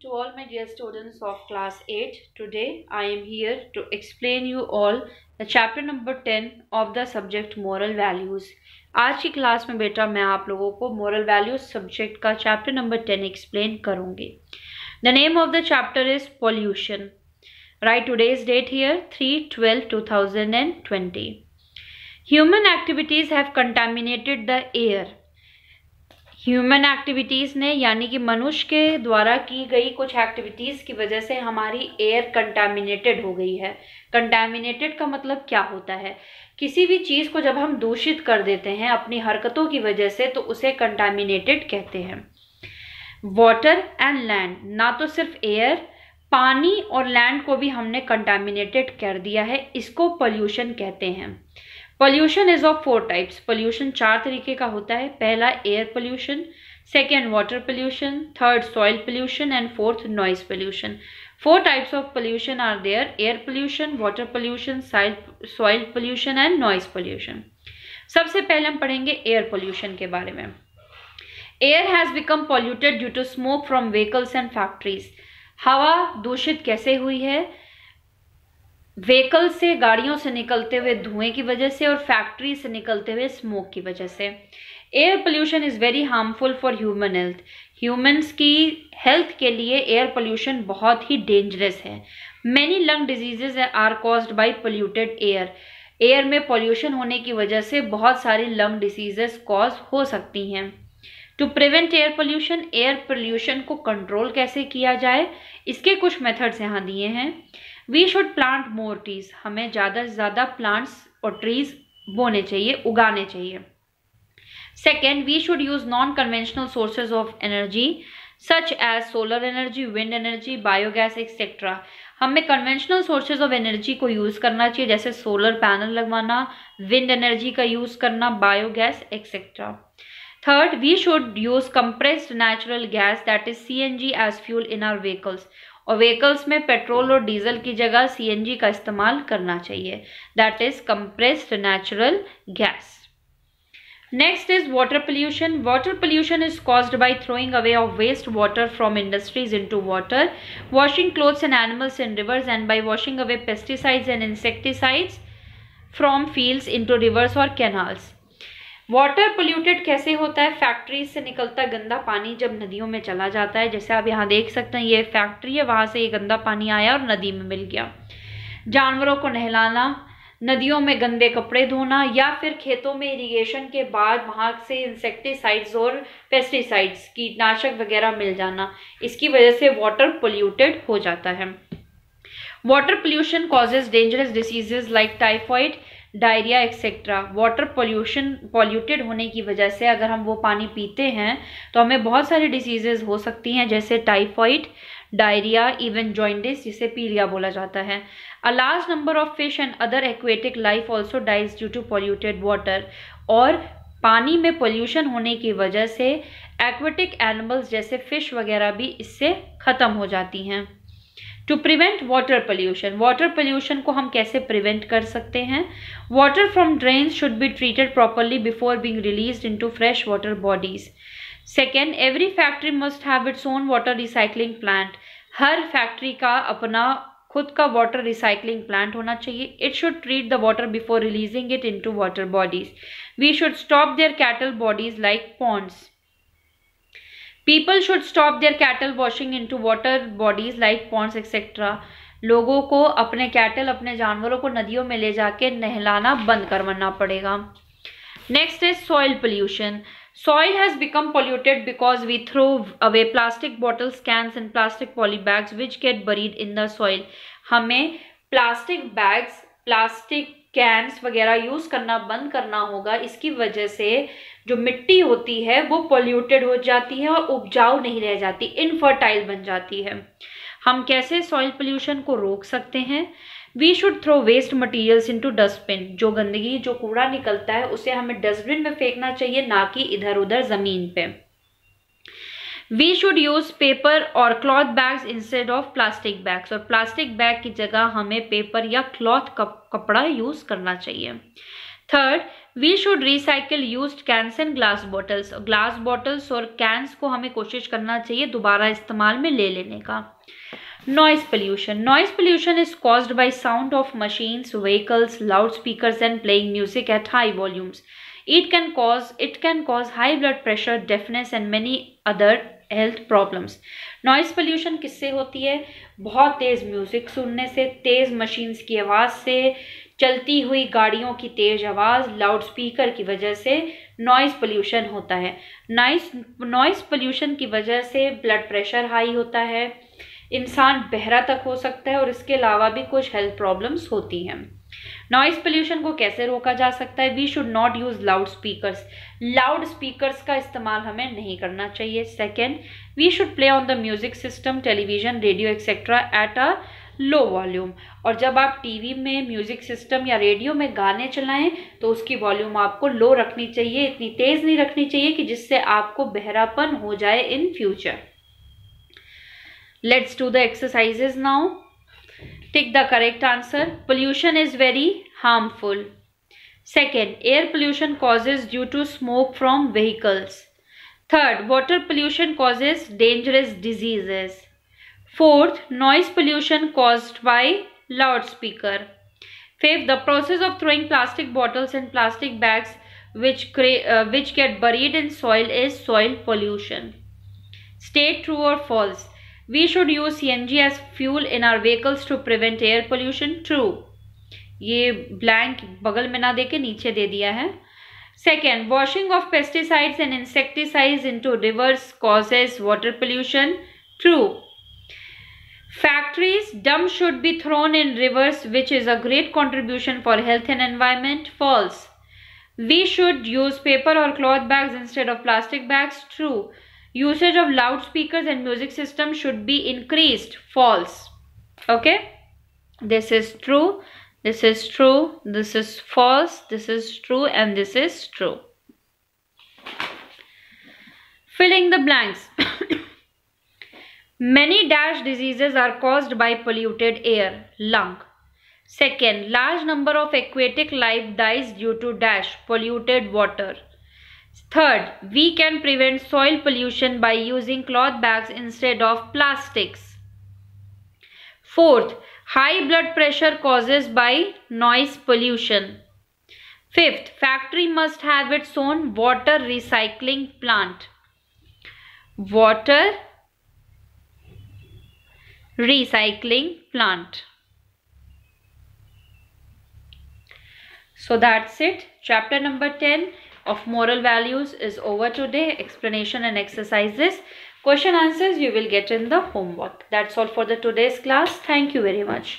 to all my dear students of class 8. Today I am here to explain you all the chapter number 10 of the subject moral values. आज की class में बेटा मैं आप लोगों को moral values subject का chapter number 10 explain करूँगी. The name of the chapter is pollution. Write today's date here 3/12/2020. Human activities have contaminated the air. Human activities ने यानी कि मनुष्य के द्वारा की गई कुछ एक्टिविटीज़ की वजह से हमारी एयर कंटामिनेटेड हो गई है. कंटामिनेटेड का मतलब क्या होता है? किसी भी चीज़ को जब हम दूषित कर देते हैं अपनी हरकतों की वजह से तो उसे कंटामिनेटेड कहते हैं. वाटर एंड लैंड, ना तो सिर्फ एयर, पानी और लैंड को भी हमने कंटामिनेटेड कर दिया है, इसको पोल्यूशन कहते हैं. Pollution is of 4 types. Pollution 4 तरीके का होता है. पहला air pollution, second water pollution, third soil pollution and fourth noise pollution. 4 types of pollution are there: air pollution, water pollution, soil pollution and noise pollution. सबसे पहले हम पढ़ेंगे air pollution के बारे में. Air has become polluted due to smoke from vehicles and factories. हवा दूषित कैसे हुई है? व्हीकल से, गाड़ियों से निकलते हुए धुएं की वजह से और फैक्ट्री से निकलते हुए स्मोक की वजह से. Air pollution is very harmful for human health. Humans की हेल्थ के लिए एयर पोल्यूशन बहुत ही डेंजरस है. Many lung diseases are caused by polluted air. Air में पोल्यूशन होने की वजह से बहुत सारी लंग डिजीजेस कॉज हो सकती हैं. टू प्रिवेंट एयर पोल्यूशन को कंट्रोल कैसे किया जाए, इसके कुछ मेथड्स यहाँ दिए हैं. We should plant more trees. हमें ज़्यादा से ज़्यादा प्लांट्स और ट्रीज बोने चाहिए, उगाने चाहिए. Second, we should use non conventional sources of energy such as solar energy, wind energy, biogas etcetera. हमें कन्वेंशनल सोर्सेज ऑफ एनर्जी को यूज़ करना चाहिए, जैसे सोलर पैनल लगवाना, विंड एनर्जी का यूज़ करना, biogas etcetera. Third, we should use compressed natural gas that is CNG as fuel in our vehicles. और vehicles में पेट्रोल और डीजल की जगह CNG का इस्तेमाल करना चाहिए, that is compressed natural gas. Next is water pollution. Water pollution is caused by throwing away of waste water from industries into water, washing clothes and animals in rivers and by washing away pesticides and insecticides from fields into rivers और canals. Water polluted कैसे होता है? Factories से निकलता गंदा पानी जब नदियों में चला जाता है, जैसे आप यहाँ देख सकते हैं ये फैक्ट्री है, वहाँ से ये गंदा पानी आया और नदी में मिल गया. जानवरों को नहलाना, नदियों में गंदे कपड़े धोना, या फिर खेतों में इरिगेशन के बाद वहाँ से इंसेक्टिसाइड्स और पेस्टिसाइड्स, कीटनाशक वगैरह मिल जाना, इसकी वजह से वाटर पोल्यूटेड हो जाता है. Water pollution causes dangerous diseases like typhoid, diarrhoea etcetera. Water polluted होने की वजह से अगर हम वो पानी पीते हैं तो हमें बहुत सारी डिसीजेज हो सकती हैं, जैसे टाइफाइड, डायरिया, इवन जॉइंडिस, जिसे पीलिया बोला जाता है. A large number of fish and other aquatic life also dies due to polluted water. और पानी में पोल्यूशन होने की वजह से एक्वेटिक एनिमल्स जैसे फिश वगैरह भी इससे ख़त्म हो जाती हैं. टू प्रिवेंट वाटर पोल्यूशन को हम कैसे प्रिवेंट कर सकते हैं? Water from drains should be treated properly before being released into fresh water bodies. Second, every factory must have its own water recycling plant. हर फैक्ट्री का अपना खुद का वाटर रिसाइकलिंग प्लांट होना चाहिए. It should treat the water before releasing it into water bodies. We should stop their cattle bodies like ponds. People should stop their cattle washing into water bodies like ponds etc. लोगों को अपने cattle, अपने जानवरों को नदियों में ले जाके नहलाना बंद करवाना पड़ेगा. Next is soil pollution. Soil has become polluted because we throw away plastic bottles, cans and plastic poly bags which get buried in the soil. हमें प्लास्टिक बैग्स, प्लास्टिक कैंस वगैरह यूज़ करना बंद करना होगा. इसकी वजह से जो मिट्टी होती है वो पोल्यूटेड हो जाती है और उपजाऊ नहीं रह जाती, इनफर्टाइल बन जाती है. हम कैसे सॉइल पोल्यूशन को रोक सकते हैं? We should throw waste materials into dustbin. जो गंदगी, जो कूड़ा निकलता है उसे हमें डस्टबिन में फेंकना चाहिए, ना कि इधर उधर ज़मीन पे. वी शुड यूज पेपर और cloth bags instead of plastic bags. और प्लास्टिक बैग की जगह हमें पेपर या क्लॉथ कपड़ा यूज करना चाहिए. Third, we should recycle used cans and glass bottles. Glass bottles और कैंस को हमें कोशिश करना चाहिए दोबारा इस्तेमाल में ले लेने का। Noise pollution. Noise pollution is caused by sound of machines, vehicles, loud speakers and playing music at high volumes. It can cause high blood pressure, deafness and many other health problems. Noise pollution किससे होती है? बहुत तेज़ music सुनने से, तेज़ machines की आवाज़ से, चलती हुई गाड़ियों की तेज़ आवाज़, लाउड स्पीकर की वजह से नॉइस पोल्यूशन होता है। नॉइस पोल्यूशन की वजह से ब्लड प्रेशर हाई होता है, इंसान बहरा तक हो सकता है और इसके अलावा भी कुछ हेल्थ प्रॉब्लम्स होती हैं। नॉइस पोल्यूशन को कैसे रोका जा सकता है? We should not use loud speakers. Loud speakers का इस्तेमाल हमें नहीं करना चाहिए। Second, we should play on the music system, television, radio etcetera at a low volume. और जब आप टीवी में, म्यूजिक सिस्टम या रेडियो में गाने चलाएं तो उसकी वॉल्यूम आपको लो रखनी चाहिए, इतनी तेज नहीं रखनी चाहिए कि जिससे आपको बहरापन हो जाए in future. Let's do the exercises now. Tick the correct answer. Pollution is very harmful. Second, air pollution causes due to smoke from vehicles. Third, water pollution causes dangerous diseases. Fourth, noise pollution caused by loudspeaker. Fifth, the process of throwing plastic bottles and plastic bags which get buried in soil is soil pollution. State true or false. We should use CNG as fuel in our vehicles to prevent air pollution. True. ये blank बगल में ना देके नीचे दे दिया है. Second, washing of pesticides and insecticides into rivers causes water pollution. True. Factories' dump should be thrown in rivers, which is a great contribution for health and environment. False. We should use paper or cloth bags instead of plastic bags. True. Usage of loudspeakers and music systems should be increased. False. Okay. This is true. This is true. This is false. This is true. And this is true. Filling the blanks. Many dash diseases are caused by polluted air. Lung. Second, large number of aquatic life dies due to dash polluted water. Third, we can prevent soil pollution by using cloth bags instead of plastics. Fourth, high blood pressure causes by noise pollution. Fifth, factory must have its own water recycling plant. Water recycling plant. So that's it. Chapter number 10 of moral values is over today. Explanation and exercises. Question answers you will get in the homework. That's all for the today's class. Thank you very much.